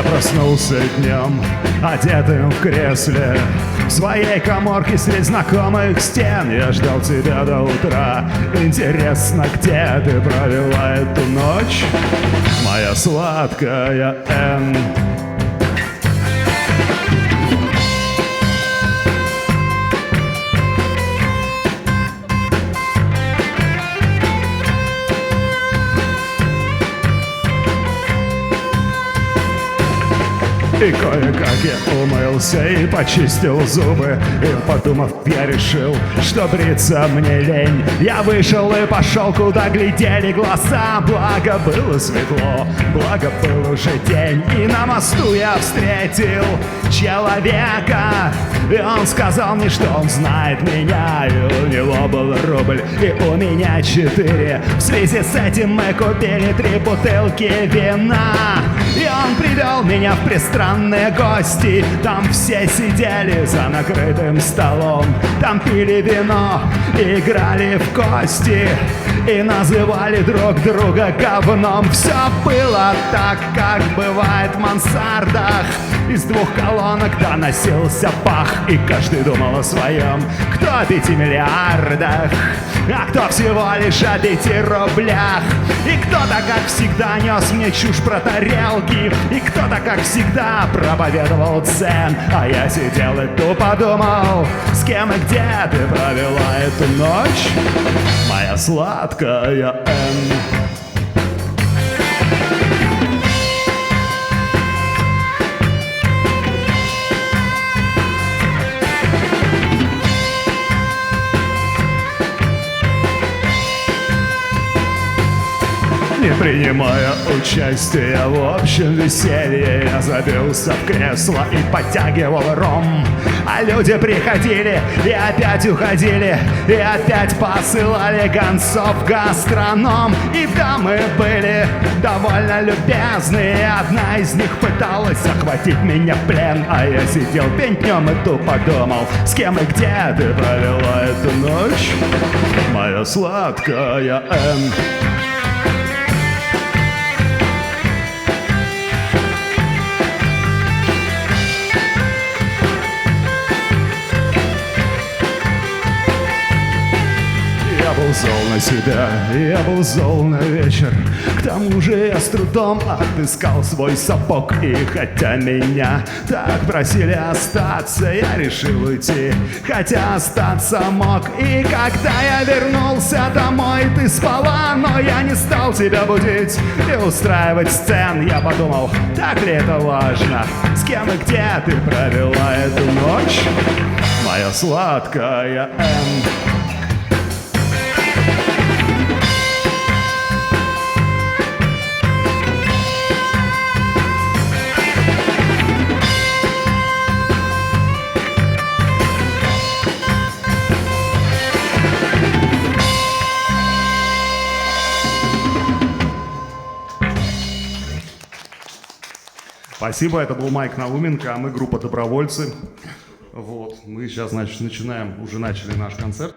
проснулся днем, одетым в кресле, в своей каморке средь знакомых стен. Я ждал тебя до утра. Интересно, где ты провела эту ночь, моя сладкая Энн? И кое-как я умылся и почистил зубы. И подумав, я решил, что бриться мне лень. Я вышел и пошел, куда глядели глаза. Благо было светло, благо был уже день. И на мосту я встретил человека. И он сказал мне, что он знает меня. И у него был рубль, и у меня 4. В связи с этим мы купили 3 бутылки вина. И он привел меня в пристранные гости. Там все сидели за накрытым столом. Там пили вино, играли в кости и называли друг друга говном. Все было так, как бывает в мансардах. Из 2 колонок доносился пах, и каждый думал о своем. Кто о 5 миллиардах, а кто всего лишь о 5 рублях. И кто-то, как всегда, нес мне чушь про тарелки. И кто-то, как всегда, проповедовал дзен. А я сидел и тупо думал, с кем и где ты провела эту ночь, моя сладкая Энн? Не принимая участия в общем веселье, я забился в кресло и подтягивал ром. А люди приходили и опять уходили, и опять посылали гонцов в гастроном. И дамы были довольно любезные. Одна из них пыталась захватить меня в плен. А я сидел пень-днем и тупо думал, с кем и где ты провела эту ночь, моя сладкая Энн? Я был зол на себя, я был зол на вечер. К тому же я с трудом отыскал свой сапог. И хотя меня так просили остаться, я решил уйти, хотя остаться мог. И когда я вернулся домой, ты спала, но я не стал тебя будить и устраивать сцен. Я подумал, так ли это важно, с кем и где ты провела эту ночь, моя сладкая Энн? Спасибо, это был Майк Науменко, а мы группа «Добровольцы». Вот, мы сейчас, значит, уже начали наш концерт.